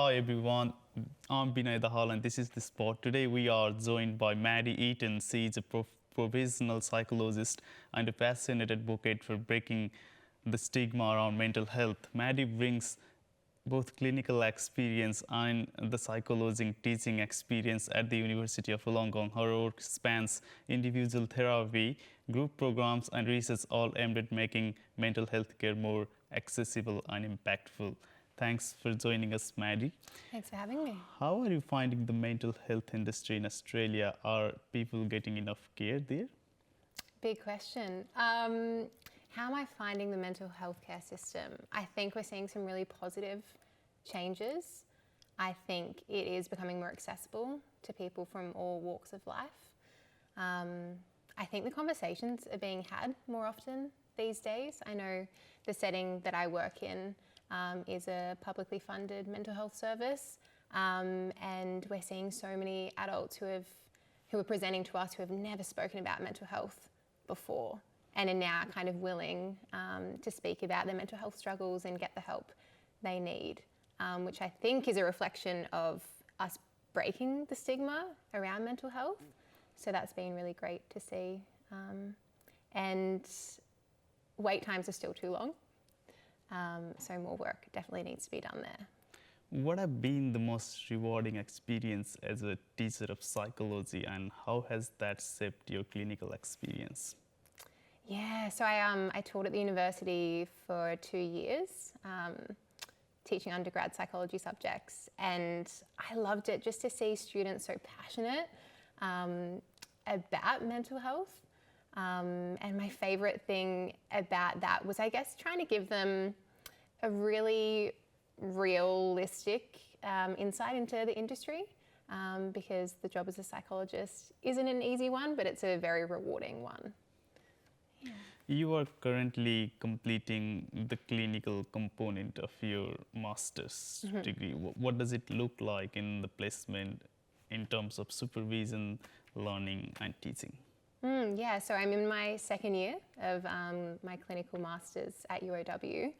Hi everyone, I'm Binay Dahal and this is The Spot. Today we are joined by Maddy Eaton. She is a professional psychologist and a passionate advocate for breaking the stigma around mental health. Maddy brings both clinical experience and the psychology teaching experience at the University of Wollongong. Her work spans individual therapy, group programs and research, all aimed at making mental health care more accessible and impactful. Thanks for joining us, Maddy. Thanks for having me. How are you finding the mental health industry in Australia? Are people getting enough care there? Big question. How am I finding the mental health care system? I think we're seeing some really positive changes. I think it is becoming more accessible to people from all walks of life. I think the conversations are being had more often these days. I know the setting that I work in is a publicly funded mental health service, and we're seeing so many adults who are presenting to us who have never spoken about mental health before and are now kind of willing to speak about their mental health struggles and get the help they need, which I think is a reflection of us breaking the stigma around mental health. So that's been really great to see. And wait times are still too long. So more work definitely needs to be done there. What have been the most rewarding experience as a teacher of psychology, and how has that shaped your clinical experience? Yeah, so I taught at the university for 2 years, teaching undergrad psychology subjects, and I loved it just to see students so passionate about mental health. And my favourite thing about that was, I guess, trying to give them a really realistic insight into the industry, because the job as a psychologist isn't an easy one, but it's a very rewarding one. Yeah. You are currently completing the clinical component of your master's degree. What does it look like in the placement in terms of supervision, learning and teaching? Yeah, so I'm in my second year of my clinical masters at UOW.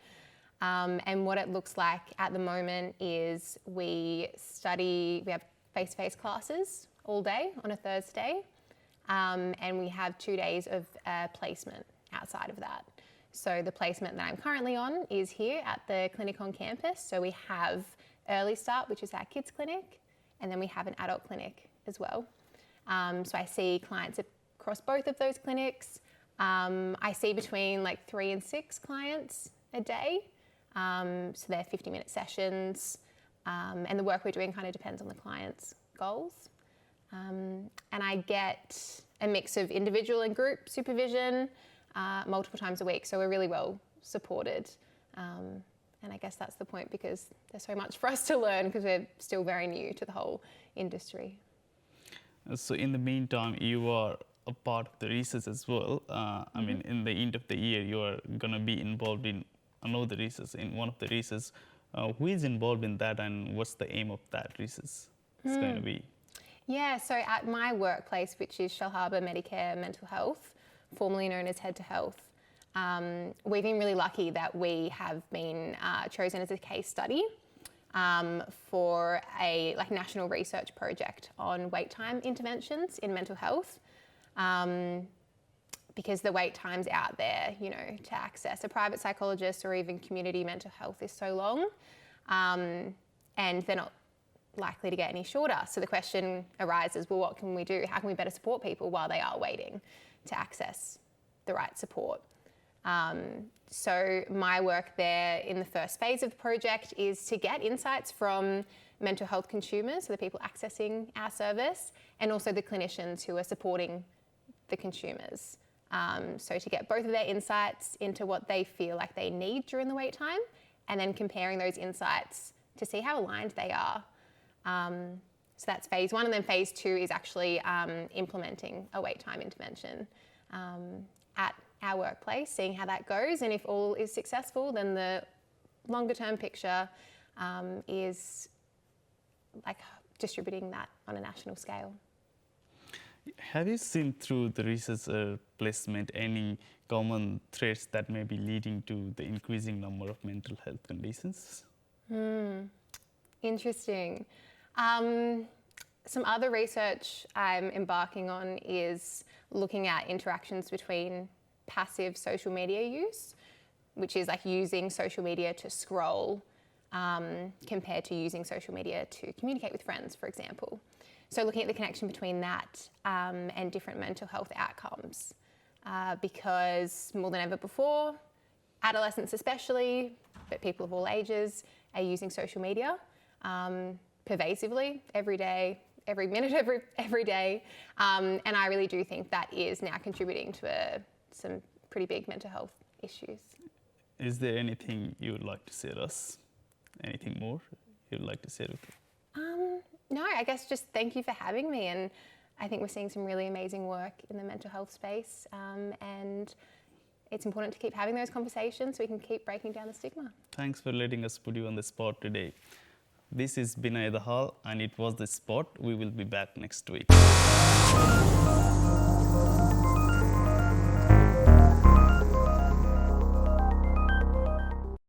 And what it looks like at the moment is we have face-to-face classes all day on a Thursday, and we have 2 days of placement outside of that. So the placement that I'm currently on is here at the clinic on campus. So we have Early Start, which is our kids clinic, and then we have an adult clinic as well. So I see clients across both of those clinics. I see between like 3 and 6 clients a day. So they're 50-minute sessions, and the work we're doing kind of depends on the client's goals. And I get a mix of individual and group supervision multiple times a week, so we're really well supported. And I guess that's the point, because there's so much for us to learn because we're still very new to the whole industry. So in the meantime, you are a part of the research as well. I mean, in the end of the year, you are going to be involved in another research, in one of the research. Who is involved in that, and what's the aim of that research? It's going to be? Yeah, so at my workplace, which is Shell Harbour Medicare Mental Health, formerly known as Head to Health, we've been really lucky that we have been chosen as a case study for a national research project on wait time interventions in mental health, because the wait times out there, to access a private psychologist or even community mental health is so long, and they're not likely to get any shorter. So the question arises, well, what can we do? How can we better support people while they are waiting to access the right support? So my work there in the first phase of the project is to get insights from mental health consumers, so the people accessing our service, and also the clinicians who are supporting the consumers. So to get both of their insights into what they feel like they need during the wait time, and then comparing those insights to see how aligned they are. So that's phase 1, and then phase 2 is actually implementing a wait time intervention at our workplace, seeing how that goes, and if all is successful, then the longer term picture is distributing that on a national scale. Have you seen through the research placement any common threats that may be leading to the increasing number of mental health conditions? Interesting. Some other research I'm embarking on is looking at interactions between passive social media use, which is like using social media to scroll, compared to using social media to communicate with friends, for example. So looking at the connection between that and different mental health outcomes, because more than ever before, adolescents especially, but people of all ages, are using social media pervasively every day, every minute, every day. And I really do think that is now contributing to some pretty big mental health issues. Is there anything you would like to say to us? Anything more you would like to say to us? No, I guess just thank you for having me. And I think we're seeing some really amazing work in the mental health space. And it's important to keep having those conversations so we can keep breaking down the stigma. Thanks for letting us put you on the spot today. This is Binay Dahal, and it was The Spot. We will be back next week.